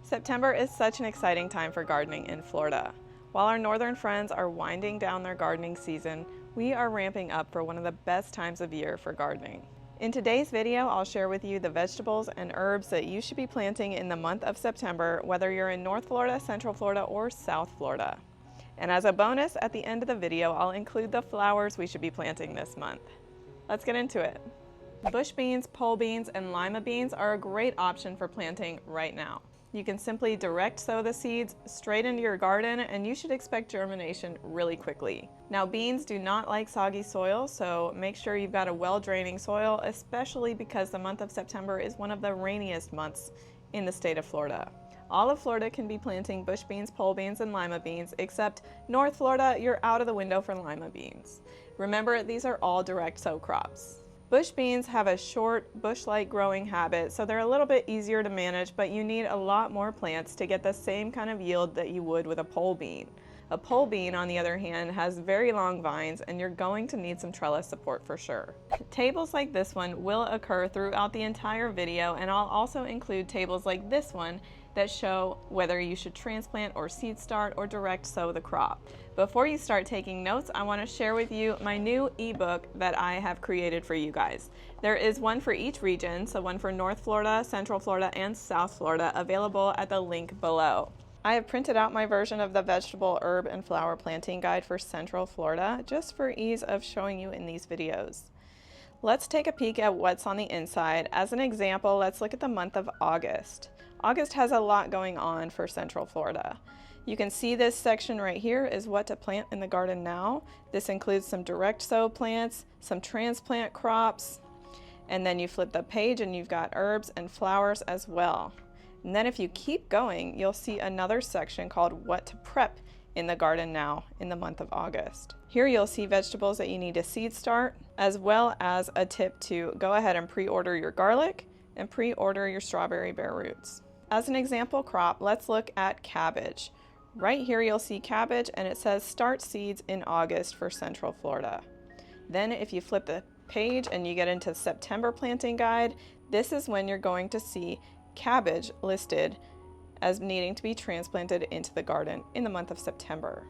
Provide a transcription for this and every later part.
September is such an exciting time for gardening in Florida. While our northern friends are winding down their gardening season, we are ramping up for one of the best times of year for gardening. In today's video, I'll share with you the vegetables and herbs that you should be planting in the month of September, whether you're in North Florida, Central Florida, or South Florida. And as a bonus, at the end of the video, I'll include the flowers we should be planting this month. Let's get into it. Bush beans, pole beans, and lima beans are a great option for planting right now. You can simply direct sow the seeds straight into your garden and you should expect germination really quickly. Now, beans do not like soggy soil, so make sure you've got a well-draining soil, especially because the month of September is one of the rainiest months in the state of Florida. All of Florida can be planting bush beans, pole beans, and lima beans, except North Florida, you're out of the window for lima beans. Remember, these are all direct sow crops. Bush beans have a short, bush-like growing habit, so they're a little bit easier to manage, but you need a lot more plants to get the same kind of yield that you would with a pole bean. A pole bean, on the other hand, has very long vines, and you're going to need some trellis support for sure. Tables like this one will occur throughout the entire video, and I'll also include tables like this one that show whether you should transplant or seed start or direct sow the crop. Before you start taking notes, I want to share with you my new ebook that I have created for you guys. There is one for each region, so one for North Florida, Central Florida, and South Florida, available at the link below. I have printed out my version of the vegetable, herb, and flower planting guide for Central Florida, just for ease of showing you in these videos. Let's take a peek at what's on the inside. As an example, let's look at the month of August. August has a lot going on for Central Florida. You can see this section right here is what to plant in the garden now. This includes some direct sow plants, some transplant crops, and then you flip the page and you've got herbs and flowers as well. And then if you keep going, you'll see another section called what to prep in the garden now in the month of August. Here you'll see vegetables that you need to seed start, as well as a tip to go ahead and pre-order your garlic and pre-order your strawberry bare roots. As an example crop, let's look at cabbage. Right here you'll see cabbage and it says start seeds in August for Central Florida. Then if you flip the page and you get into September planting guide, this is when you're going to see cabbage listed as needing to be transplanted into the garden in the month of September.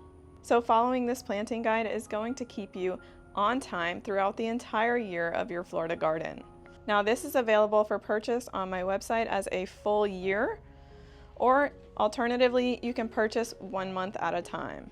So following this planting guide is going to keep you on time throughout the entire year of your Florida garden. Now, this is available for purchase on my website as a full year, or alternatively, you can purchase 1 month at a time.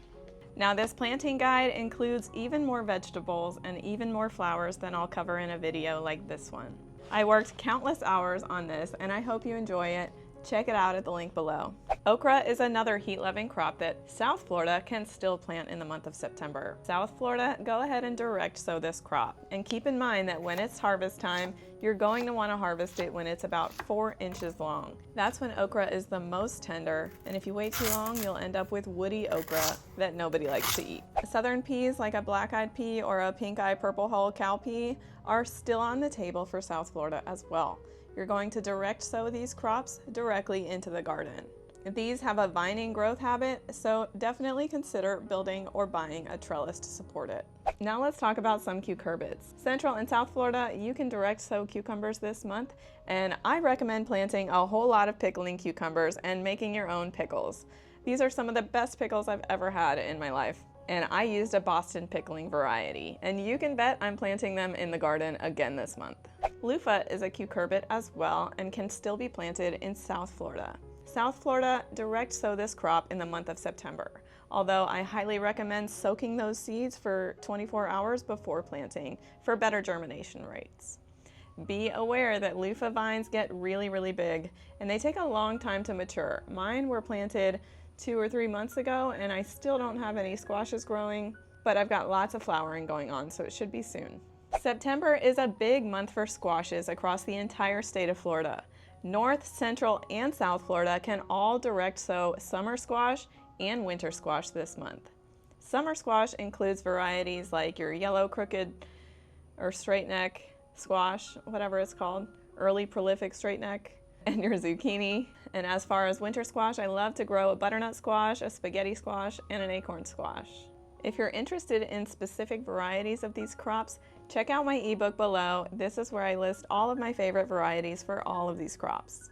Now, this planting guide includes even more vegetables and even more flowers than I'll cover in a video like this one. I worked countless hours on this and I hope you enjoy it. Check it out at the link below. Okra is another heat-loving crop that South Florida can still plant in the month of September. South Florida, go ahead and direct sow this crop. And keep in mind that when it's harvest time, you're going to want to harvest it when it's about 4 inches long. That's when okra is the most tender, and if you wait too long, you'll end up with woody okra that nobody likes to eat. Southern peas like a black-eyed pea or a pink-eye purple hull cowpea are still on the table for South Florida as well. You're going to direct sow these crops directly into the garden. These have a vining growth habit, so definitely consider building or buying a trellis to support it. Now let's talk about some cucurbits. Central and South Florida, you can direct sow cucumbers this month, and I recommend planting a whole lot of pickling cucumbers and making your own pickles. These are some of the best pickles I've ever had in my life, and I used a Boston pickling variety, and you can bet I'm planting them in the garden again this month. Loofah is a cucurbit as well and can still be planted in South Florida. South Florida, direct sow this crop in the month of September, although I highly recommend soaking those seeds for 24 hours before planting for better germination rates. Be aware that loofah vines get really big and they take a long time to mature. Mine were planted 2 or 3 months ago and I still don't have any squashes growing, but I've got lots of flowering going on, so it should be soon. September is a big month for squashes across the entire state of Florida. North, Central, and South Florida can all direct sow summer squash and winter squash this month. Summer squash includes varieties like your yellow crooked or straight neck squash, whatever it's called, early prolific straight neck, and your zucchini. And as far as winter squash, I love to grow a butternut squash, a spaghetti squash, and an acorn squash. If you're interested in specific varieties of these crops, check out my ebook below. This is where I list all of my favorite varieties for all of these crops.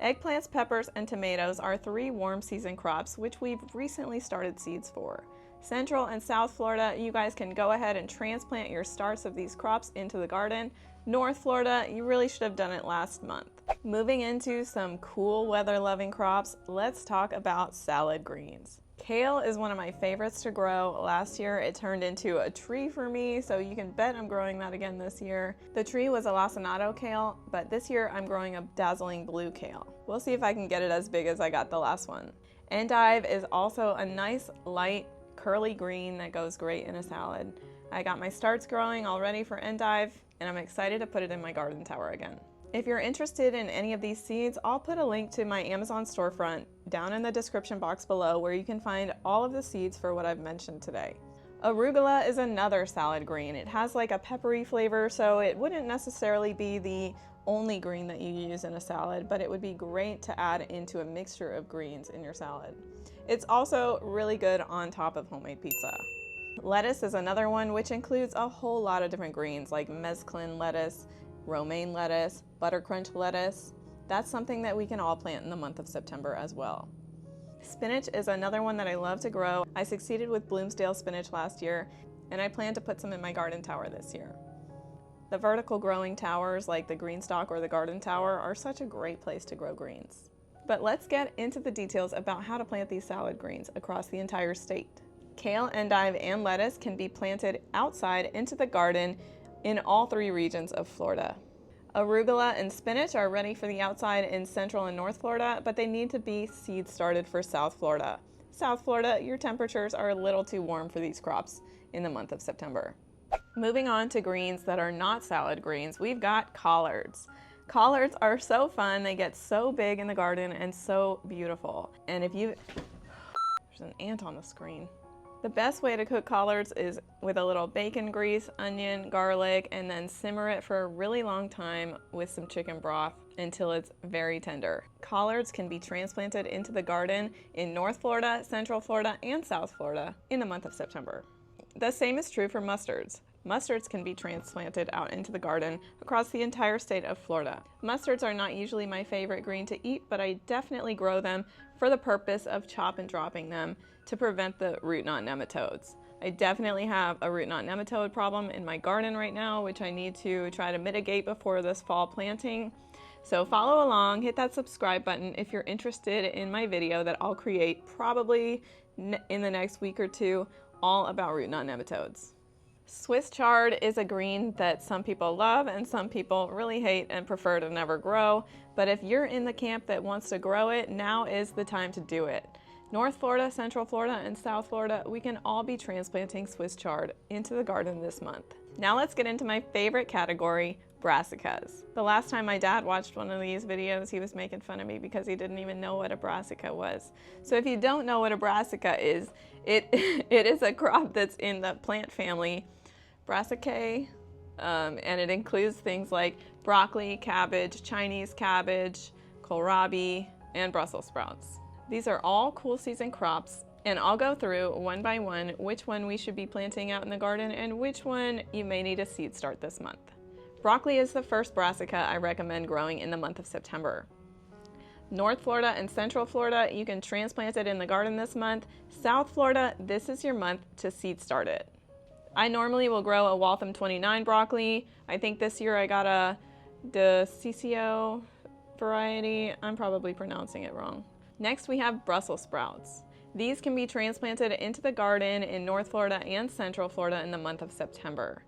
Eggplants, peppers, and tomatoes are 3 warm season crops which we've recently started seeds for. Central and South Florida, you guys can go ahead and transplant your starts of these crops into the garden. North Florida, you really should have done it last month. Moving into some cool weather loving crops, let's talk about salad greens. Kale is one of my favorites to grow. Last year it turned into a tree for me, so you can bet I'm growing that again this year. The tree was a lacinato kale, but this year I'm growing a dazzling blue kale. We'll see if I can get it as big as I got the last one. Endive is also a nice light curly green that goes great in a salad. I got my starts growing already for endive, and I'm excited to put it in my garden tower again. If you're interested in any of these seeds, I'll put a link to my Amazon storefront down in the description box below where you can find all of the seeds for what I've mentioned today. Arugula is another salad green. It has like a peppery flavor, so it wouldn't necessarily be the only green that you use in a salad, but it would be great to add into a mixture of greens in your salad. It's also really good on top of homemade pizza. Lettuce is another one which includes a whole lot of different greens like mezclun lettuce, romaine lettuce, buttercrunch lettuce. That's something that we can all plant in the month of September as well. Spinach is another one that I love to grow. I succeeded with Bloomsdale spinach last year, and I plan to put some in my garden tower this year. The vertical growing towers like the green stalk or the garden tower are such a great place to grow greens. But let's get into the details about how to plant these salad greens across the entire state. Kale, endive, and lettuce can be planted outside into the garden in all 3 regions of Florida. Arugula and spinach are ready for the outside in Central and North Florida, but they need to be seed started for South Florida. South Florida, your temperatures are a little too warm for these crops in the month of September. Moving on to greens that are not salad greens, we've got collards. Collards are so fun, they get so big in the garden and so beautiful. And there's an ant on the screen. The best way to cook collards is with a little bacon grease, onion, garlic, and then simmer it for a really long time with some chicken broth until it's very tender. Collards can be transplanted into the garden in North Florida, Central Florida, and South Florida in the month of September. The same is true for mustards. Mustards can be transplanted out into the garden across the entire state of Florida. Mustards are not usually my favorite green to eat, but I definitely grow them for the purpose of chop and dropping them to prevent the root knot nematodes. I definitely have a root knot nematode problem in my garden right now, which I need to try to mitigate before this fall planting. So follow along, hit that subscribe button if you're interested in my video that I'll create probably in the next week or 2, all about root knot nematodes. Swiss chard is a green that some people love and some people really hate and prefer to never grow. But if you're in the camp that wants to grow it, now is the time to do it. North Florida, Central Florida, and South Florida, we can all be transplanting Swiss chard into the garden this month. Now let's get into my favorite category, Brassicas. The last time my dad watched one of these videos, he was making fun of me because he didn't even know what a brassica was. So if you don't know what a brassica is, it is a crop that's in the plant family Brassicae, and it includes things like broccoli, cabbage, Chinese cabbage, kohlrabi, and Brussels sprouts. These are all cool season crops, and I'll go through one by one which one we should be planting out in the garden and which one you may need a seed start this month. Broccoli is the first brassica I recommend growing in the month of September. North Florida and Central Florida, you can transplant it in the garden this month. South Florida, this is your month to seed start it. I normally will grow a Waltham 29 broccoli. I think this year I got a DeCiccio variety. I'm probably pronouncing it wrong. Next we have Brussels sprouts. These can be transplanted into the garden in North Florida and Central Florida in the month of September.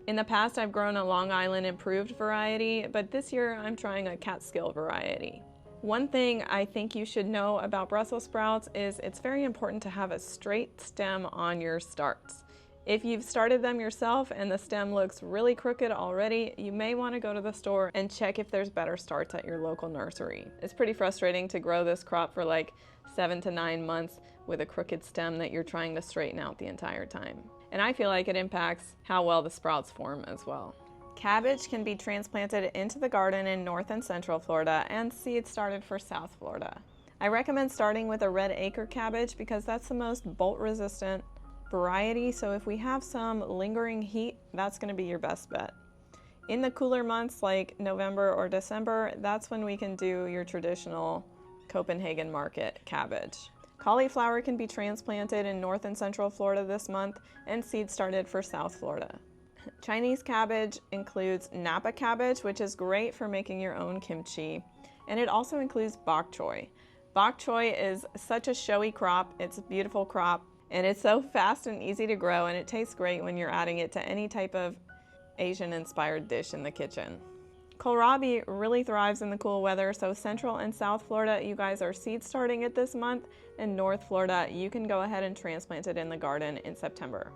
In the past I've grown a Long Island improved variety, but this year I'm trying a Catskill variety. One thing I think you should know about Brussels sprouts is it's very important to have a straight stem on your starts. If you've started them yourself and the stem looks really crooked already, you may want to go to the store and check if there's better starts at your local nursery. It's pretty frustrating to grow this crop for like 7 to 9 months with a crooked stem that you're trying to straighten out the entire time. And I feel like it impacts how well the sprouts form as well. Cabbage can be transplanted into the garden in North and Central Florida and seed started for South Florida. I recommend starting with a red acre cabbage because that's the most bolt resistant variety, so if we have some lingering heat, that's going to be your best bet. In the cooler months like November or December, that's when we can do your traditional Copenhagen market cabbage. Cauliflower can be transplanted in North and Central Florida this month and seed started for South Florida. Chinese cabbage includes Napa cabbage, which is great for making your own kimchi, and it also includes bok choy. Bok choy is such a showy crop, it's a beautiful crop, and it's so fast and easy to grow, and it tastes great when you're adding it to any type of Asian-inspired dish in the kitchen. Kohlrabi really thrives in the cool weather, so Central and South Florida, you guys are seed starting it this month, and North Florida, you can go ahead and transplant it in the garden in September.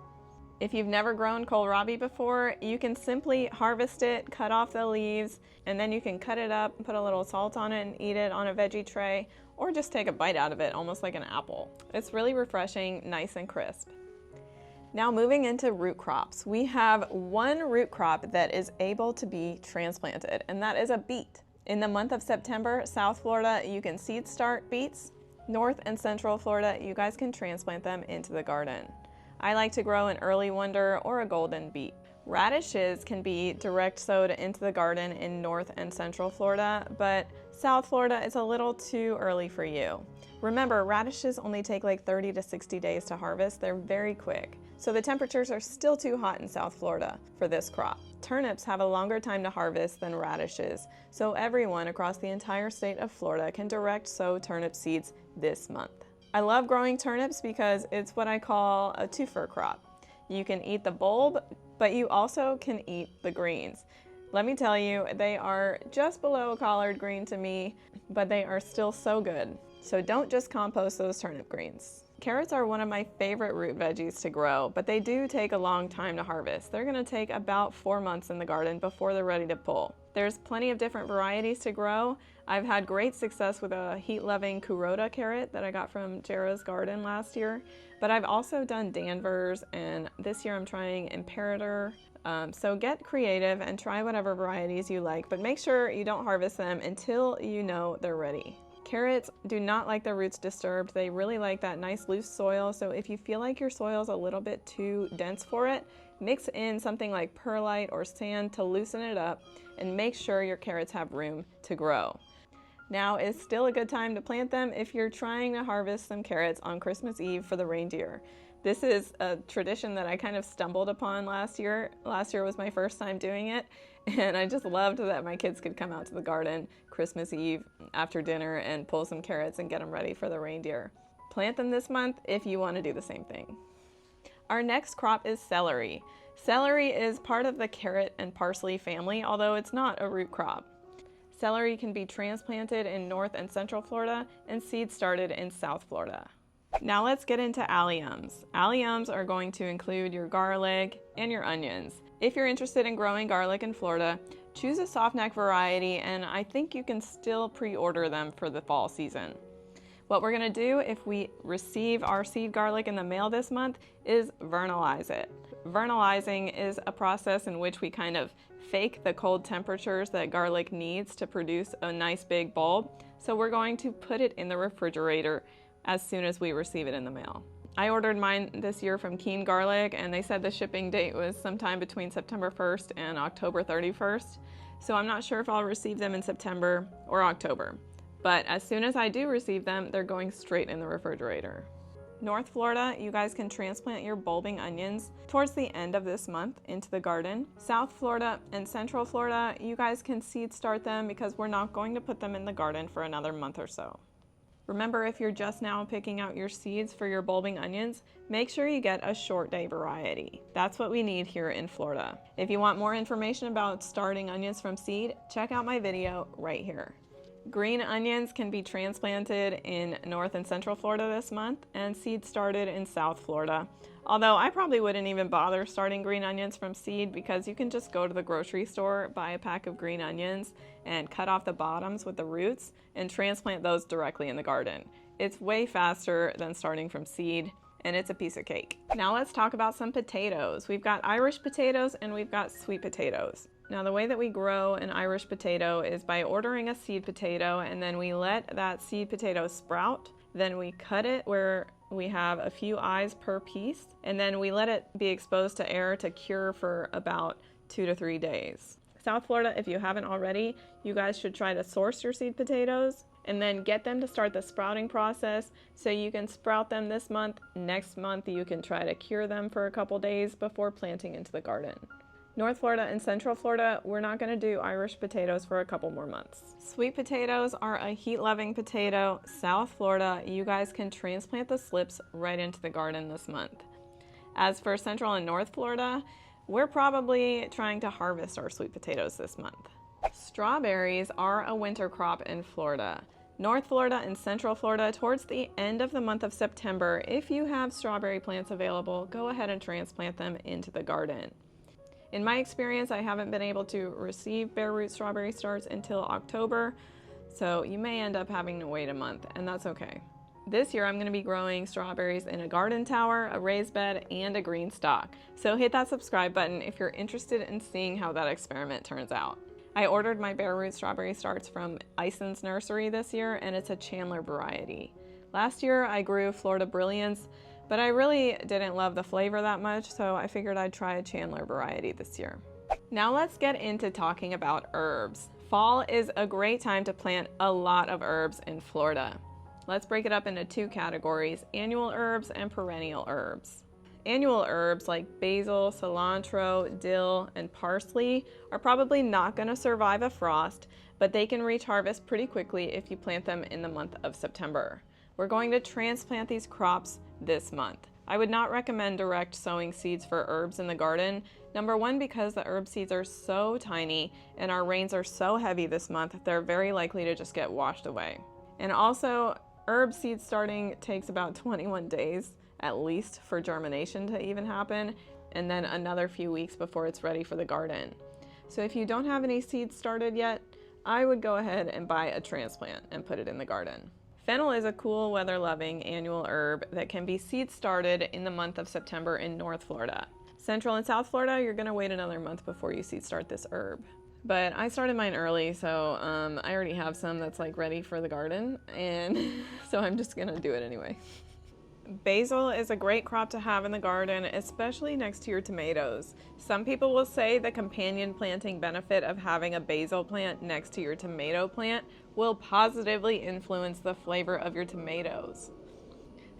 If you've never grown kohlrabi before, you can simply harvest it, cut off the leaves, and then you can cut it up, put a little salt on it, and eat it on a veggie tray, or just take a bite out of it, almost like an apple. It's really refreshing, nice and crisp. Now moving into root crops, we have one root crop that is able to be transplanted, and that is a beet. In the month of September, South Florida, you can seed start beets. North and Central Florida, you guys can transplant them into the garden. I like to grow an early wonder or a golden beet. Radishes can be direct sowed into the garden in North and Central Florida, but South Florida is a little too early for you. Remember, radishes only take like 30 to 60 days to harvest. They're very quick. So the temperatures are still too hot in South Florida for this crop. Turnips have a longer time to harvest than radishes, so everyone across the entire state of Florida can direct sow turnip seeds this month. I love growing turnips because it's what I call a twofer crop. You can eat the bulb, but you also can eat the greens. Let me tell you, they are just below a collard green to me, but they are still so good. So don't just compost those turnip greens. Carrots are one of my favorite root veggies to grow, but they do take a long time to harvest. They're going to take about 4 months in the garden before they're ready to pull. There's plenty of different varieties to grow. I've had great success with a heat-loving Kuroda carrot that I got from Jera's garden last year, but I've also done Danvers, and this year I'm trying Imperator. So get creative and try whatever varieties you like, but make sure you don't harvest them until you know they're ready. Carrots do not like their roots disturbed. They really like that nice loose soil. So if you feel like your soil is a little bit too dense for it, mix in something like perlite or sand to loosen it up and make sure your carrots have room to grow. Now is still a good time to plant them if you're trying to harvest some carrots on Christmas Eve for the reindeer. This is a tradition that I kind of stumbled upon last year. Last year was my first time doing it, and I just loved that my kids could come out to the garden Christmas Eve after dinner and pull some carrots and get them ready for the reindeer. Plant them this month if you want to do the same thing. Our next crop is celery. Celery is part of the carrot and parsley family, although it's not a root crop. Celery can be transplanted in North and Central Florida and seed started in South Florida. Now let's get into alliums. Alliums are going to include your garlic and your onions. If you're interested in growing garlic in Florida, choose a softneck variety, and I think you can still pre-order them for the fall season. What we're gonna do if we receive our seed garlic in the mail this month is vernalize it. Vernalizing is a process in which we kind of fake the cold temperatures that garlic needs to produce a nice big bulb. So we're going to put it in the refrigerator as soon as we receive it in the mail. I ordered mine this year from Keen Garlic, and they said the shipping date was sometime between September 1st and October 31st. So I'm not sure if I'll receive them in September or October. But as soon as I do receive them, they're going straight in the refrigerator. North Florida, you guys can transplant your bulbing onions towards the end of this month into the garden. South Florida and Central Florida, you guys can seed start them because we're not going to put them in the garden for another month or so. Remember, if you're just now picking out your seeds for your bulbing onions, make sure you get a short day variety. That's what we need here in Florida. If you want more information about starting onions from seed, check out my video right here. Green onions can be transplanted in North and Central Florida this month and seed started in South Florida. Although I probably wouldn't even bother starting green onions from seed because you can just go to the grocery store, buy a pack of green onions, and cut off the bottoms with the roots and transplant those directly in the garden. It's way faster than starting from seed, and it's a piece of cake. Now let's talk about some potatoes. We've got Irish potatoes and we've got sweet potatoes. Now the way that we grow an Irish potato is by ordering a seed potato, and then we let that seed potato sprout. Then we cut it where we have a few eyes per piece, and then we let it be exposed to air to cure for about 2 to 3 days. South Florida, if you haven't already, you guys should try to source your seed potatoes and then get them to start the sprouting process so you can sprout them this month. Next month, you can try to cure them for a couple days before planting into the garden. North Florida and Central Florida, we're not going to do Irish potatoes for a couple more months. Sweet potatoes are a heat-loving potato. South Florida, you guys can transplant the slips right into the garden this month. As for Central and North Florida, we're probably trying to harvest our sweet potatoes this month. Strawberries are a winter crop in Florida. North Florida and Central Florida, towards the end of the month of September, if you have strawberry plants available, go ahead and transplant them into the garden. In my experience, I haven't been able to receive bare root strawberry starts until October, so you may end up having to wait a month, and that's okay. This year I'm going to be growing strawberries in a garden tower, a raised bed, and a green stalk. So hit that subscribe button if you're interested in seeing how that experiment turns out. I ordered my bare root strawberry starts from Ison's Nursery this year, and it's a Chandler variety. Last year I grew Florida Brilliance, but I really didn't love the flavor that much, so I figured I'd try a Chandler variety this year. Now let's get into talking about herbs. Fall is a great time to plant a lot of herbs in Florida. Let's break it up into 2 categories, annual herbs and perennial herbs. Annual herbs like basil, cilantro, dill, and parsley are probably not going to survive a frost, but they can reach harvest pretty quickly if you plant them in the month of September. We're going to transplant these crops this month. I would not recommend direct sowing seeds for herbs in the garden. Number one, because the herb seeds are so tiny and our rains are so heavy this month, they're very likely to just get washed away. And also, herb seed starting takes about 21 days at least for germination to even happen, and then another few weeks before it's ready for the garden. So if you don't have any seeds started yet, I would go ahead and buy a transplant and put it in the garden. Fennel is a cool, weather-loving annual herb that can be seed started in the month of September in North Florida. Central and South Florida, you're gonna wait another month before you seed start this herb. But I started mine early, so I already have some that's like ready for the garden, and so I'm just gonna do it anyway. Basil is a great crop to have in the garden, especially next to your tomatoes. Some people will say the companion planting benefit of having a basil plant next to your tomato plant will positively influence the flavor of your tomatoes.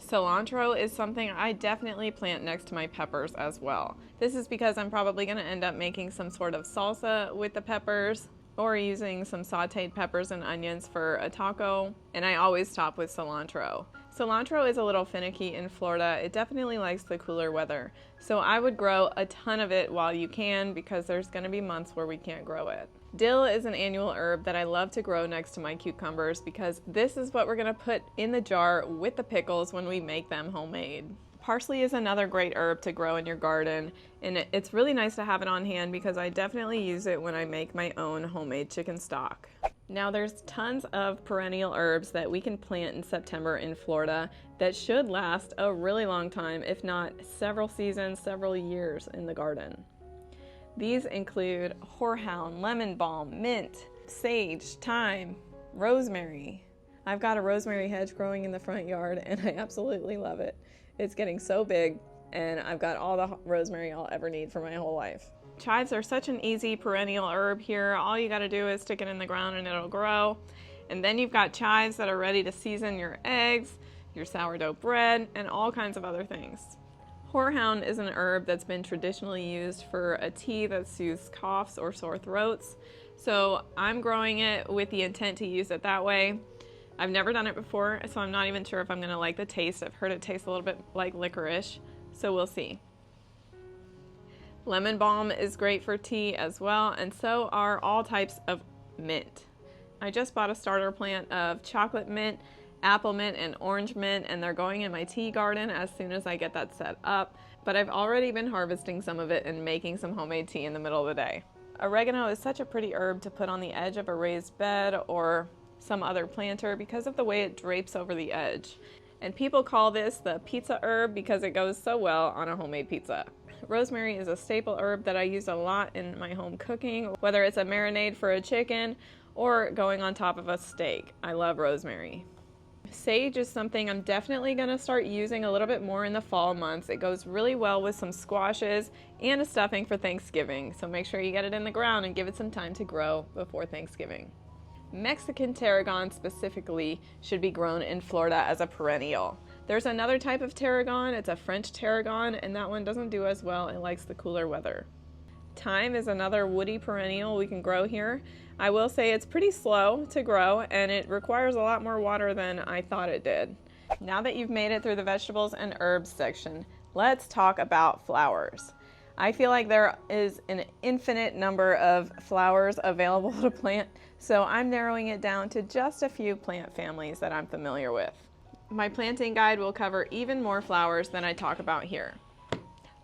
Cilantro is something I definitely plant next to my peppers as well. This is because I'm probably going to end up making some sort of salsa with the peppers, or using some sauteed peppers and onions for a taco, and I always top with cilantro. Cilantro is a little finicky in Florida. It definitely likes the cooler weather, so I would grow a ton of it while you can, because there's going to be months where we can't grow it. Dill is an annual herb that I love to grow next to my cucumbers, because this is what we're going to put in the jar with the pickles when we make them homemade. Parsley is another great herb to grow in your garden, and it's really nice to have it on hand because I definitely use it when I make my own homemade chicken stock. Now there's tons of perennial herbs that we can plant in September in Florida that should last a really long time, if not several seasons, several years in the garden. These include horehound, lemon balm, mint, sage, thyme, rosemary. I've got a rosemary hedge growing in the front yard and I absolutely love it. It's getting so big, and I've got all the rosemary I'll ever need for my whole life. Chives are such an easy perennial herb here. All you gotta do is stick it in the ground and it'll grow. And then you've got chives that are ready to season your eggs, your sourdough bread, and all kinds of other things. Horehound is an herb that's been traditionally used for a tea that soothes coughs or sore throats. So I'm growing it with the intent to use it that way. I've never done it before, so I'm not even sure if I'm gonna like the taste. I've heard it tastes a little bit like licorice, so we'll see. Lemon balm is great for tea as well, and so are all types of mint. I just bought a starter plant of chocolate mint, apple mint, and orange mint, and they're going in my tea garden as soon as I get that set up, but I've already been harvesting some of it and making some homemade tea in the middle of the day. Oregano is such a pretty herb to put on the edge of a raised bed or some other planter because of the way it drapes over the edge. And people call this the pizza herb because it goes so well on a homemade pizza. Rosemary is a staple herb that I use a lot in my home cooking, whether it's a marinade for a chicken or going on top of a steak. I love rosemary. Sage is something I'm definitely going to start using a little bit more in the fall months. It goes really well with some squashes and a stuffing for Thanksgiving, so make sure you get it in the ground and give it some time to grow before Thanksgiving. Mexican tarragon specifically should be grown in Florida as a perennial. There's another type of tarragon, it's a French tarragon, and that one doesn't do as well. It likes the cooler weather. Thyme is another woody perennial we can grow here. I will say it's pretty slow to grow and it requires a lot more water than I thought it did. Now that you've made it through the vegetables and herbs section, let's talk about flowers. I feel like there is an infinite number of flowers available to plant, so I'm narrowing it down to just a few plant families that I'm familiar with. My planting guide will cover even more flowers than I talk about here.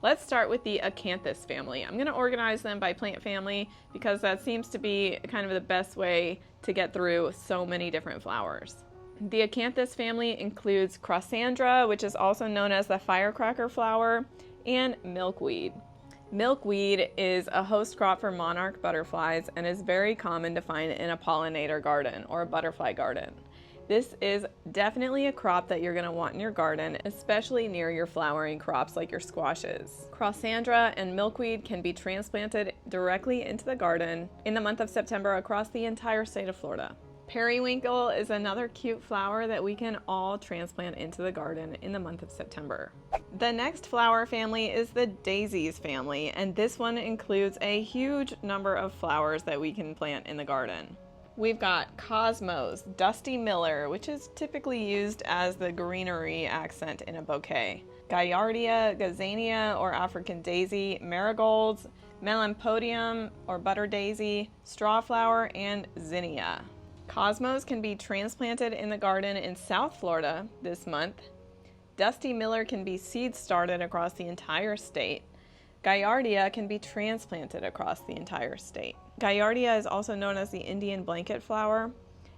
Let's start with the acanthus family. I'm going to organize them by plant family because that seems to be kind of the best way to get through so many different flowers. The acanthus family includes Crossandra, which is also known as the firecracker flower, and milkweed. Milkweed is a host crop for monarch butterflies and is very common to find in a pollinator garden or a butterfly garden. This is definitely a crop that you're going to want in your garden, especially near your flowering crops like your squashes. Crossandra and milkweed can be transplanted directly into the garden in the month of September across the entire state of Florida. Periwinkle is another cute flower that we can all transplant into the garden in the month of September. The next flower family is the daisies family, and this one includes a huge number of flowers that we can plant in the garden. We've got Cosmos, Dusty Miller, which is typically used as the greenery accent in a bouquet. Gaillardia, Gazania or African daisy, marigolds, Melampodium or butter daisy, strawflower, and zinnia. Cosmos can be transplanted in the garden in South Florida this month. Dusty Miller can be seed started across the entire state. Gaillardia can be transplanted across the entire state. Gaillardia is also known as the Indian blanket flower,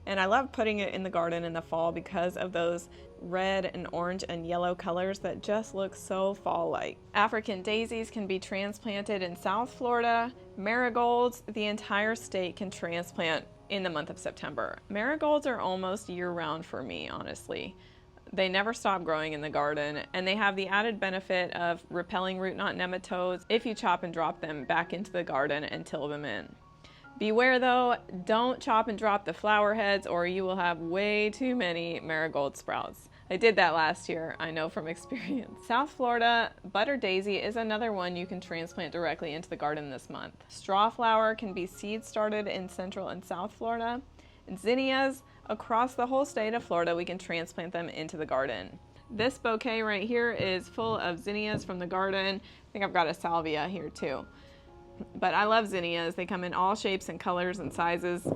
and I love putting it in the garden in the fall because of those red and orange and yellow colors that just look so fall-like. African daisies can be transplanted in South Florida. Marigolds, the entire state can transplant in the month of September. Marigolds are almost year-round for me, honestly. They never stop growing in the garden, and they have the added benefit of repelling root knot nematodes if you chop and drop them back into the garden and till them in. Beware though, don't chop and drop the flower heads or you will have way too many marigold sprouts. I did that last year, I know from experience. South Florida, butter daisy is another one you can transplant directly into the garden this month. Strawflower can be seed started in Central and South Florida. And zinnias, across the whole state of Florida, we can transplant them into the garden. This bouquet right here is full of zinnias from the garden. I think I've got a salvia here too. But I love zinnias. They come in all shapes and colors and sizes,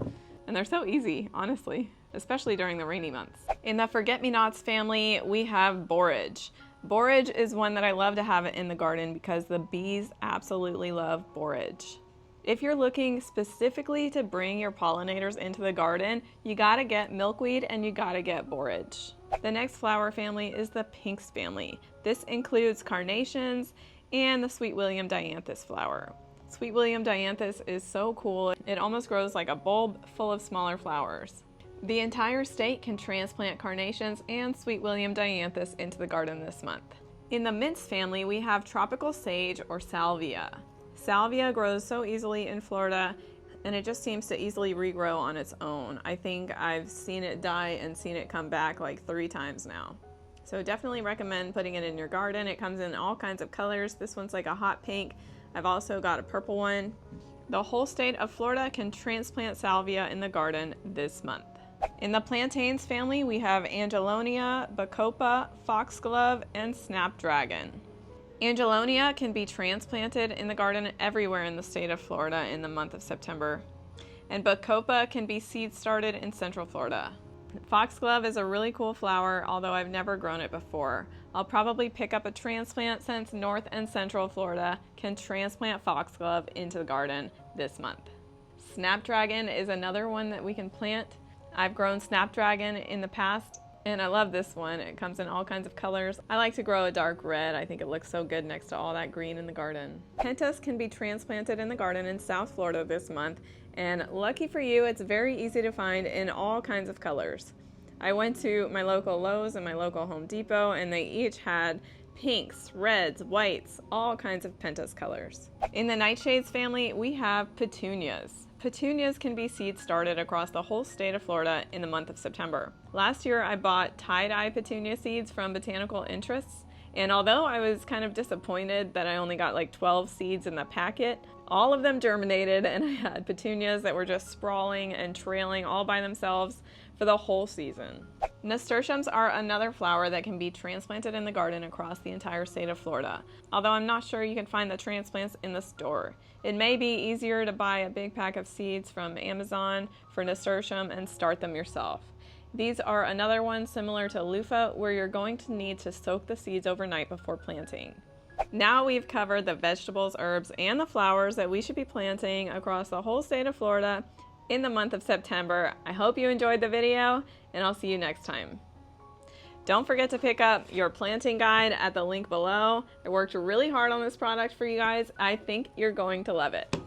and they're so easy, honestly, especially during the rainy months. In the forget-me-nots family, we have borage. Borage is one that I love to have in the garden because the bees absolutely love borage. If you're looking specifically to bring your pollinators into the garden, you gotta get milkweed and you gotta get borage. The next flower family is the pinks family. This includes carnations and the Sweet William dianthus flower. Sweet William dianthus is so cool. It almost grows like a bulb full of smaller flowers. The entire state can transplant carnations and Sweet William dianthus into the garden this month. In the mints family, we have tropical sage or salvia. Salvia grows so easily in Florida, and it just seems to easily regrow on its own. I think I've seen it die and seen it come back like 3 times now. So definitely recommend putting it in your garden. It comes in all kinds of colors. This one's like a hot pink. I've also got a purple one. The whole state of Florida can transplant salvia in the garden this month. In the plantains family, we have Angelonia, Bacopa, Foxglove, and Snapdragon. Angelonia can be transplanted in the garden everywhere in the state of Florida in the month of September. And Bacopa can be seed started in Central Florida. Foxglove is a really cool flower, although I've never grown it before. I'll probably pick up a transplant since North and Central Florida can transplant foxglove into the garden this month. Snapdragon is another one that we can plant. I've grown Snapdragon in the past, and I love this one. It comes in all kinds of colors. I like to grow a dark red. I think it looks so good next to all that green in the garden. Pentas can be transplanted in the garden in South Florida this month, and lucky for you, it's very easy to find in all kinds of colors. I went to my local Lowe's and my local Home Depot, and they each had pinks, reds, whites, all kinds of Pentas colors. In the nightshades family, we have petunias. Petunias can be seed started across the whole state of Florida in the month of September. Last year I bought tie-dye petunia seeds from Botanical Interests, and although I was kind of disappointed that I only got like 12 seeds in the packet, all of them germinated, and I had petunias that were just sprawling and trailing all by themselves for the whole season. Nasturtiums are another flower that can be transplanted in the garden across the entire state of Florida, although I'm not sure you can find the transplants in the store. It may be easier to buy a big pack of seeds from Amazon for nasturtium and start them yourself. These are another one similar to loofah, where you're going to need to soak the seeds overnight before planting. Now we've covered the vegetables, herbs, and the flowers that we should be planting across the whole state of Florida in the month of September. I hope you enjoyed the video, and I'll see you next time. Don't forget to pick up your planting guide at the link below. I worked really hard on this product for you guys. I think you're going to love it.